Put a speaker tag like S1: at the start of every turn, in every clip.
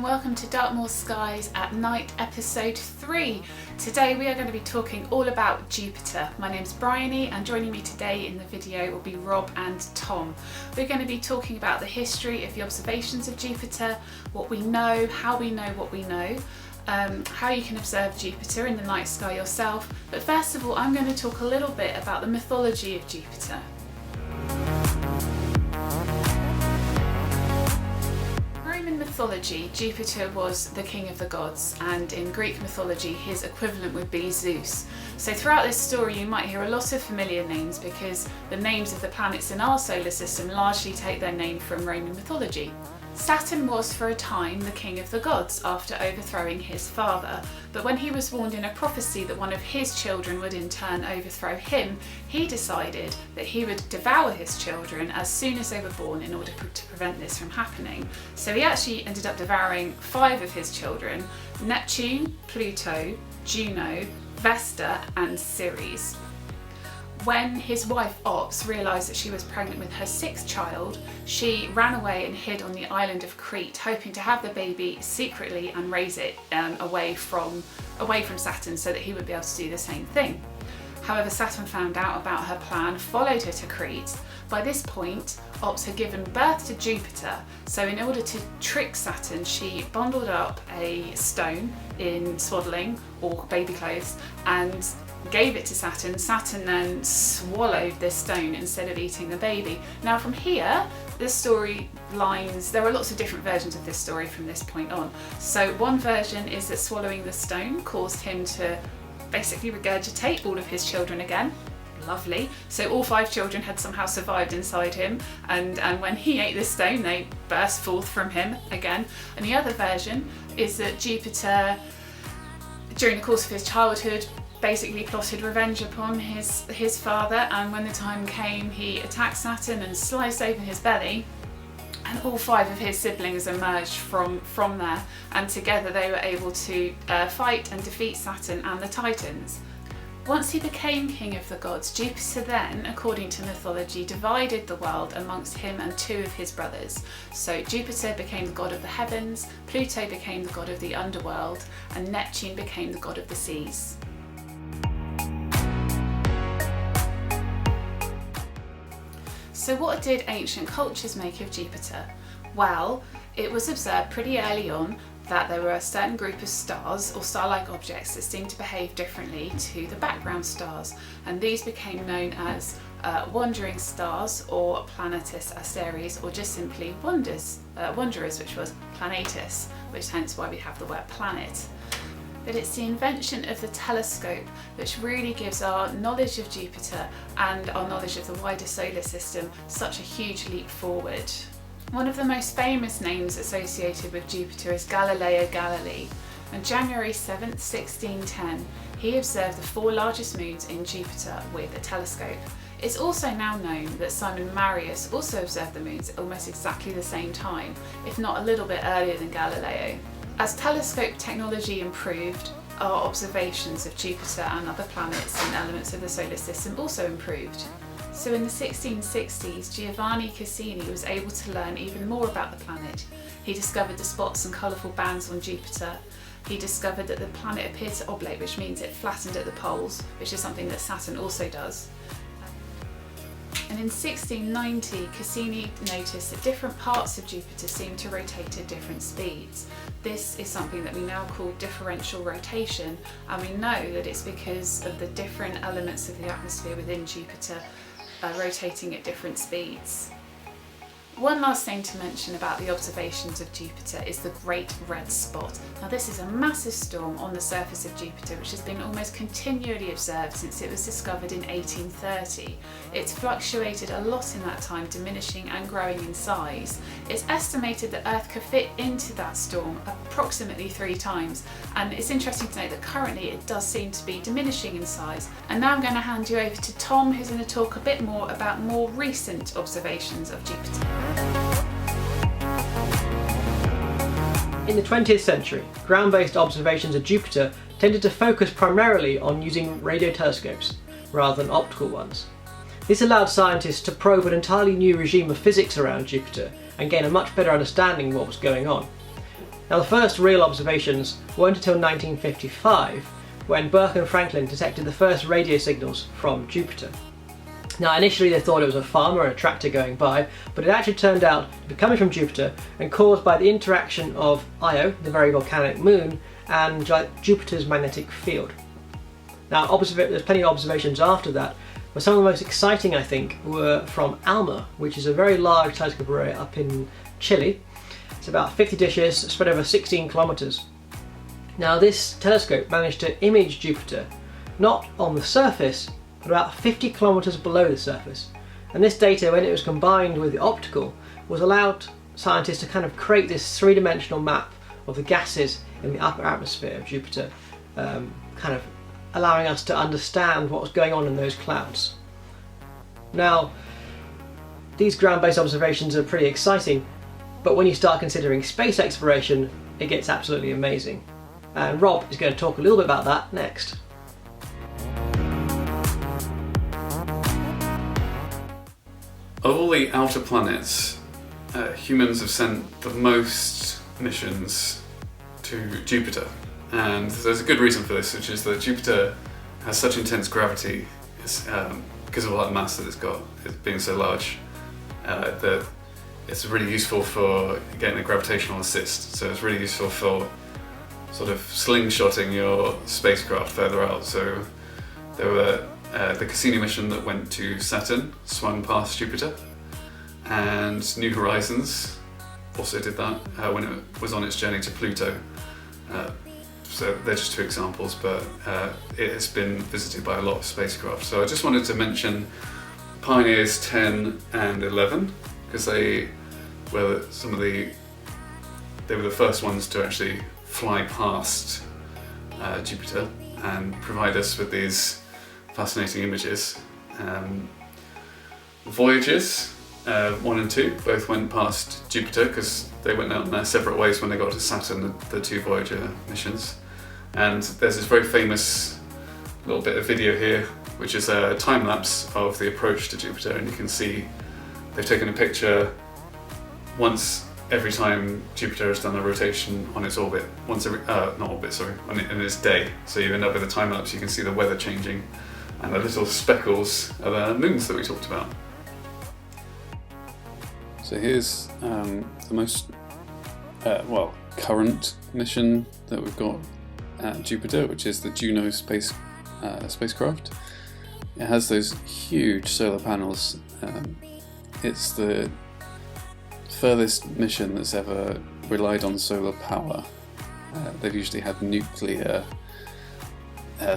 S1: and welcome to Dartmoor Skies at Night episode 3. Today we are going to be talking all about Jupiter. My name's Bryony and joining me today in the video will be Rob and Tom. We're going to be talking about the history of the observations of Jupiter, what we know, how we know what we know, how you can observe Jupiter in the night sky yourself. But first of all, I'm going to talk a little bit about the mythology of Jupiter. In mythology, Jupiter was the king of the gods, and in Greek mythology his equivalent would be Zeus. So throughout this story you might hear a lot of familiar names because the names of the planets in our solar system largely take their name from Roman mythology. Saturn was for a time the king of the gods after overthrowing his father, but when he was warned in a prophecy that one of his children would in turn overthrow him, he decided that he would devour his children as soon as they were born in order to prevent this from happening. So he actually ended up devouring 5 of his children: Neptune, Pluto, Juno, Vesta and Ceres. When his wife Ops realised that she was pregnant with her 6th child, she ran away and hid on the island of Crete, hoping to have the baby secretly and raise it away from Saturn so that he would be able to do the same thing. However, Saturn found out about her plan, followed her to Crete. By this point, Ops had given birth to Jupiter, so in order to trick Saturn, she bundled up a stone in swaddling or baby clothes and gave it to Saturn. Saturn then swallowed this stone instead of eating the baby. Now from here, the story lines, there are lots of different versions of this story from this point on. So one version is that swallowing the stone caused him to basically regurgitate all of his children again. Lovely. So all 5 children had somehow survived inside him, and when he ate this stone they burst forth from him again. And the other version is that Jupiter, during the course of his childhood, basically plotted revenge upon his father, and when the time came he attacked Saturn and sliced open his belly, and all 5 of his siblings emerged from there, and together they were able to fight and defeat Saturn and the Titans. Once he became king of the gods, Jupiter then, according to mythology, divided the world amongst him and 2 of his brothers. So Jupiter became the god of the heavens, Pluto became the god of the underworld, and Neptune became the god of the seas. So what did ancient cultures make of Jupiter? Well, it was observed pretty early on that there were a certain group of stars or star-like objects that seemed to behave differently to the background stars, and these became known as wandering stars or planetus asteres, or just simply wanderers, which was planetus, which hence why we have the word planet. But it's the invention of the telescope which really gives our knowledge of Jupiter and our knowledge of the wider solar system such a huge leap forward. One of the most famous names associated with Jupiter is Galileo Galilei. On January 7th, 1610, he observed the 4 largest moons in Jupiter with a telescope. It's also now known that Simon Marius also observed the moons at almost exactly the same time, if not a little bit earlier than Galileo. As telescope technology improved, our observations of Jupiter and other planets and elements of the solar system also improved. So in the 1660s, Giovanni Cassini was able to learn even more about the planet. He discovered the spots and colourful bands on Jupiter. He discovered that the planet appeared to oblate, which means it flattened at the poles, which is something that Saturn also does. And in 1690, Cassini noticed that different parts of Jupiter seemed to rotate at different speeds. This is something that we now call differential rotation, and we know that it's because of the different elements of the atmosphere within Jupiter rotating at different speeds. One last thing to mention about the observations of Jupiter is the Great Red Spot. Now this is a massive storm on the surface of Jupiter which has been almost continually observed since it was discovered in 1830. It's fluctuated a lot in that time, diminishing and growing in size. It's estimated that Earth could fit into that storm approximately 3 times, and it's interesting to note that currently it does seem to be diminishing in size. And now I'm going to hand you over to Tom, who's going to talk a bit more about more recent observations of Jupiter.
S2: In the 20th century, ground-based observations of Jupiter tended to focus primarily on using radio telescopes, rather than optical ones. This allowed scientists to probe an entirely new regime of physics around Jupiter and gain a much better understanding of what was going on. Now the first real observations weren't until 1955, when Burke and Franklin detected the first radio signals from Jupiter. Now initially they thought it was a farmer or a tractor going by, but it actually turned out to be coming from Jupiter and caused by the interaction of Io, the very volcanic moon, and Jupiter's magnetic field. Now there's plenty of observations after that, but some of the most exciting I think were from ALMA, which is a very large telescope array up in Chile. It's about 50 dishes spread over 16 kilometres. Now this telescope managed to image Jupiter, not on the surface, but about 50 kilometres below the surface. And this data, when it was combined with the optical, was allowed scientists to kind of create this three-dimensional map of the gases in the upper atmosphere of Jupiter, kind of allowing us to understand what was going on in those clouds. Now, these ground-based observations are pretty exciting, but when you start considering space exploration, it gets absolutely amazing. And Rob is going to talk a little bit about that next.
S3: Of all the outer planets, humans have sent the most missions to Jupiter. And there's a good reason for this, which is that Jupiter has such intense gravity because of all that mass that it's got, it being so large, that it's really useful for getting a gravitational assist. So it's really useful for sort of slingshotting your spacecraft further out. So there were the Cassini mission that went to Saturn swung past Jupiter, and New Horizons also did that when it was on its journey to Pluto. So they're just two examples, but it has been visited by a lot of spacecraft. So I just wanted to mention Pioneers 10 and 11, because they were the first ones to actually fly past Jupiter and provide us with these fascinating images. Voyagers 1 and 2 both went past Jupiter because they went out in their separate ways when they got to Saturn, the two Voyager missions. And there's this very famous little bit of video here, which is a time lapse of the approach to Jupiter, and you can see they've taken a picture once every time Jupiter has done a rotation on its orbit, in its day. So you end up with a time lapse, you can see the weather changing, and the little speckles are the moons that we talked about. So here's the most current mission that we've got at Jupiter, which is the Juno spacecraft. It has those huge solar panels. It's the furthest mission that's ever relied on solar power. They've usually had nuclear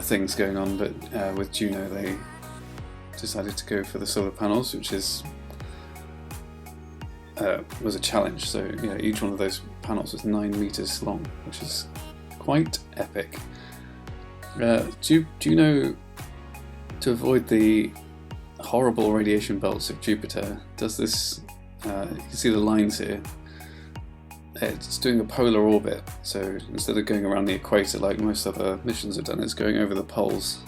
S3: things going on, but with Juno they decided to go for the solar panels, which was a challenge. So each one of those panels was 9 meters long, which is quite epic. Juno, to avoid the horrible radiation belts of Jupiter, does this. You can see the lines here. It's doing a polar orbit, so instead of going around the equator like most other missions have done, it's going over the poles,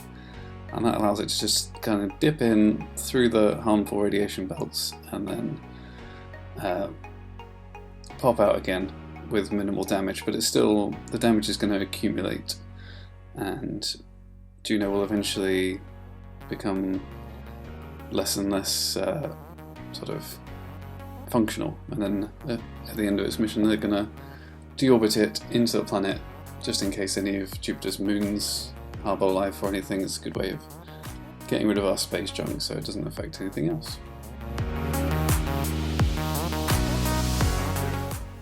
S3: and that allows it to just kind of dip in through the harmful radiation belts and then pop out again with minimal damage. But it's still, the damage is going to accumulate, and Juno will eventually become less and less sort of functional, and then at the end of its mission they're going to deorbit it into the planet just in case any of Jupiter's moons harbour life or anything. It's a good way of getting rid of our space junk so it doesn't affect anything else.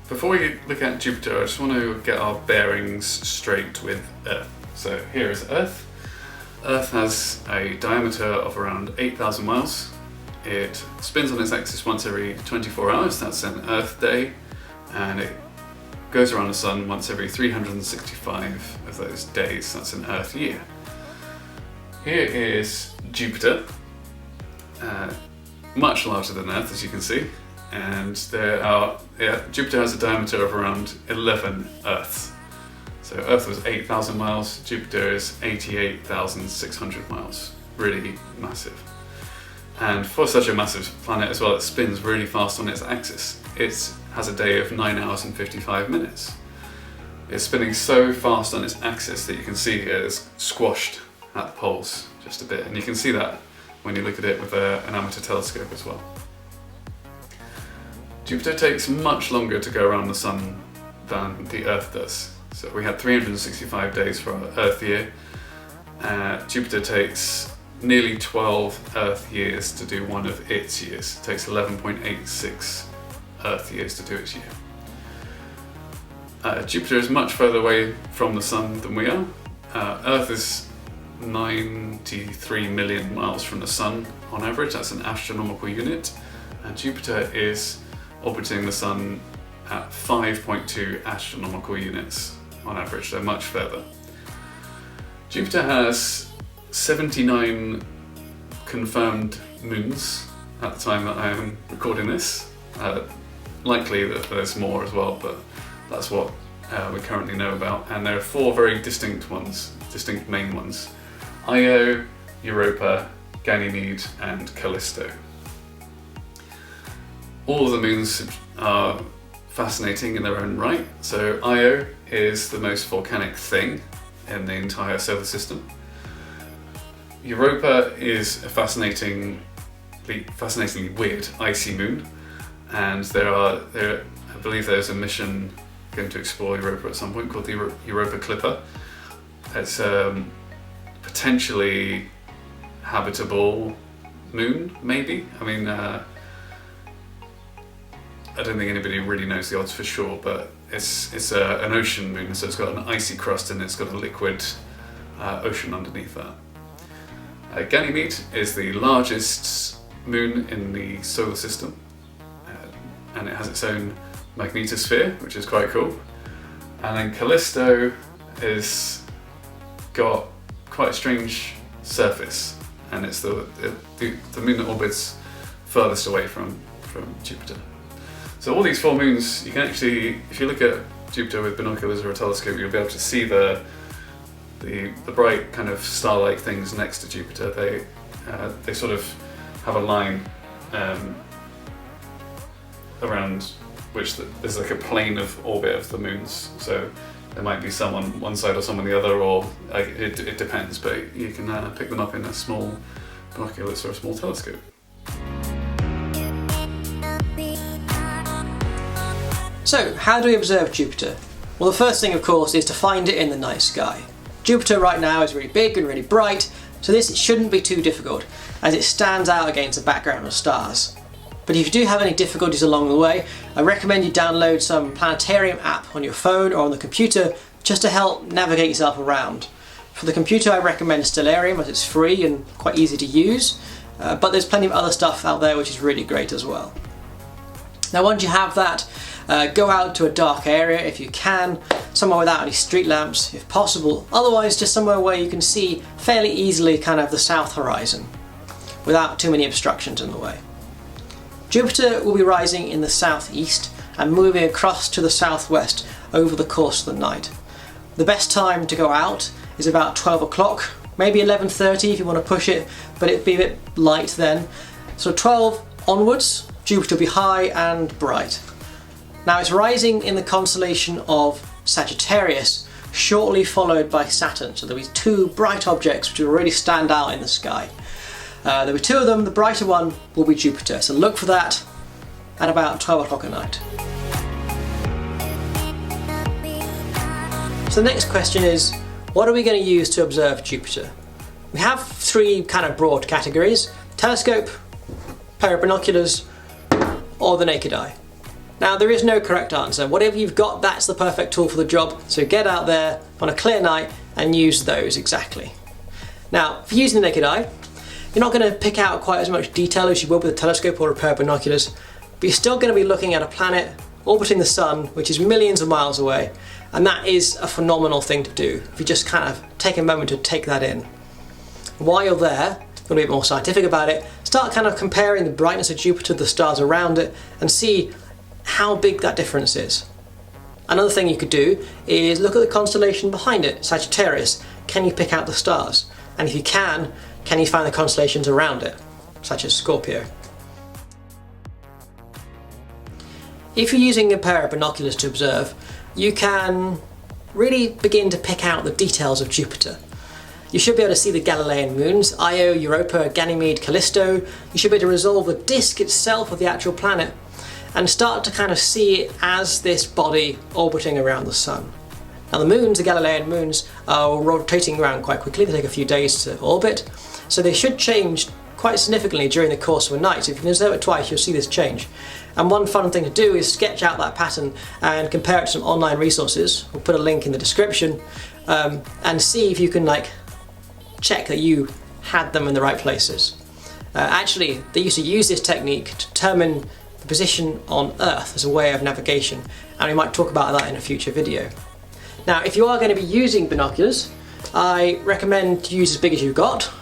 S3: Before we look at Jupiter, I just want to get our bearings straight with Earth. So here is Earth. Earth has a diameter of around 8,000 miles. It spins on its axis once every 24 hours, that's an Earth day, and it goes around the Sun once every 365 of those days, that's an Earth year. Here is Jupiter, much larger than Earth, as you can see, and Jupiter has a diameter of around 11 Earths. So Earth was 8,000 miles, Jupiter is 88,600 miles, really massive. And for such a massive planet as well, it spins really fast on its axis. It has a day of 9 hours and 55 minutes. It's spinning so fast on its axis that you can see it's squashed at the poles just a bit, and you can see that when you look at it with an amateur telescope as well. Jupiter takes much longer to go around the Sun than the Earth does. So we had 365 days for our Earth year. Jupiter takes nearly 12 Earth years to do one of its years. It takes 11.86 Earth years to do its year. Jupiter is much further away from the Sun than we are. Earth is 93 million miles from the Sun on average. That's an astronomical unit. And Jupiter is orbiting the Sun at 5.2 astronomical units on average, so much further. Jupiter has 79 confirmed moons at the time that I am recording this. Likely that there's more as well, but that's what we currently know about. And there are 4 very distinct ones, distinct main ones: Io, Europa, Ganymede and Callisto. All of the moons are fascinating in their own right. So Io is the most volcanic thing in the entire solar system. Europa is a fascinatingly weird icy moon, and I believe there's a mission going to explore Europa at some point called the Europa Clipper. It's potentially habitable moon, maybe. I mean, I don't think anybody really knows the odds for sure, but it's an ocean moon, so it's got an icy crust and it's got a liquid ocean underneath that. Ganymede is the largest moon in the solar system, and it has its own magnetosphere, which is quite cool. And then Callisto has got quite a strange surface, and it's the moon that orbits furthest away from Jupiter. So all these 4 moons, you can actually, if you look at Jupiter with binoculars or a telescope, you'll be able to see the bright kind of star-like things next to Jupiter. They sort of have a line around which there's like a plane of orbit of the moons. So there might be some on one side or some on the other, or it depends. But you can pick them up in a small binoculars or a small telescope.
S2: So, how do we observe Jupiter? Well, the first thing, of course, is to find it in the night sky. Jupiter right now is really big and really bright, so this shouldn't be too difficult, as it stands out against a background of stars. But if you do have any difficulties along the way, I recommend you download some planetarium app on your phone or on the computer just to help navigate yourself around. For the computer, I recommend Stellarium, as it's free and quite easy to use, but there's plenty of other stuff out there which is really great as well. Now, once you have that, go out to a dark area if you can, somewhere without any street lamps if possible, otherwise just somewhere where you can see fairly easily kind of the south horizon without too many obstructions in the way. Jupiter will be rising in the southeast and moving across to the southwest over the course of the night. The best time to go out is about 12 o'clock, maybe 11:30 if you want to push it, but it'd be a bit light then. So 12 onwards, Jupiter will be high and bright. Now it's rising in the constellation of Sagittarius, shortly followed by Saturn, so there'll be 2 bright objects which will really stand out in the sky. There'll be 2 of them, the brighter one will be Jupiter, so look for that at about 12 o'clock at night. So the next question is, what are we going to use to observe Jupiter? We have 3 kind of broad categories: telescope, pair of binoculars, or the naked eye. Now, there is no correct answer. Whatever you've got, that's the perfect tool for the job, so get out there on a clear night and use those exactly. Now, for using the naked eye, you're not going to pick out quite as much detail as you would with a telescope or a pair of binoculars, but you're still going to be looking at a planet orbiting the Sun, which is millions of miles away, and that is a phenomenal thing to do if you just kind of take a moment to take that in. While you're there, you're going to be a bit more scientific about it, start kind of comparing the brightness of Jupiter to the stars around it and see how big that difference is. Another thing you could do is look at the constellation behind it, Sagittarius. Can you pick out the stars? And if you can you find the constellations around it, such as Scorpio? If you're using a pair of binoculars to observe, you can really begin to pick out the details of Jupiter. You should be able to see the Galilean moons, Io, Europa, Ganymede, Callisto. You should be able to resolve the disk itself of the actual planet and start to kind of see it as this body orbiting around the Sun. Now the moons, the Galilean moons, are rotating around quite quickly. They take a few days to orbit, so they should change quite significantly during the course of a night. So if you can observe it twice, you'll see this change. And one fun thing to do is sketch out that pattern and compare it to some online resources. We'll put a link in the description, and see if you can check that you had them in the right places. Actually, they used to use this technique to determine the position on Earth as a way of navigation, and we might talk about that in a future video. Now, if you are going to be using binoculars, I recommend to use as big as you've got,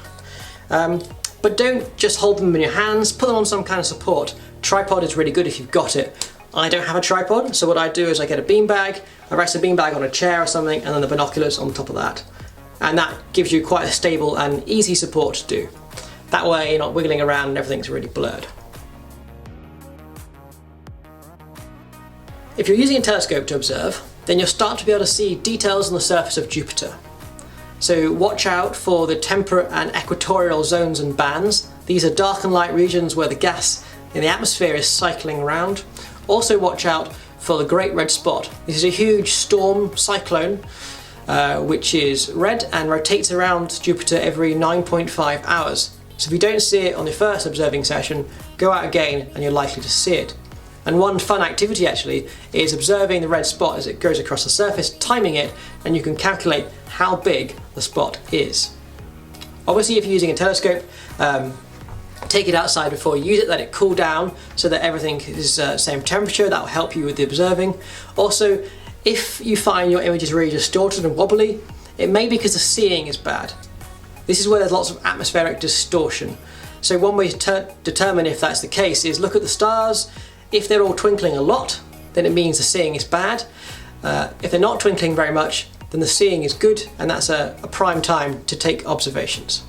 S2: but don't just hold them in your hands, put them on some kind of support. Tripod is really good if you've got it. I don't have a tripod, so what I do is I get a beanbag, I rest the beanbag on a chair or something, and then the binoculars on top of that. And that gives you quite a stable and easy support to do. That way you're not wiggling around and everything's really blurred. If you're using a telescope to observe, then you'll start to be able to see details on the surface of Jupiter. So watch out for the temperate and equatorial zones and bands. These are dark and light regions where the gas in the atmosphere is cycling around. Also watch out for the Great Red Spot. This is a huge storm cyclone which is red and rotates around Jupiter every 9.5 hours. So if you don't see it on the first observing session, go out again and you're likely to see it. And one fun activity actually is observing the red spot as it goes across the surface, timing it, and you can calculate how big the spot is. Obviously if you're using a telescope, take it outside before you use it, let it cool down so that everything is same temperature. That will help you with the observing. Also, if you find your image is really distorted and wobbly, it may be because the seeing is bad. This is where there's lots of atmospheric distortion. So one way to determine if that's the case is look at the stars. If they're all twinkling a lot, then it means the seeing is bad. If they're not twinkling very much, then the seeing is good, and that's a prime time to take observations.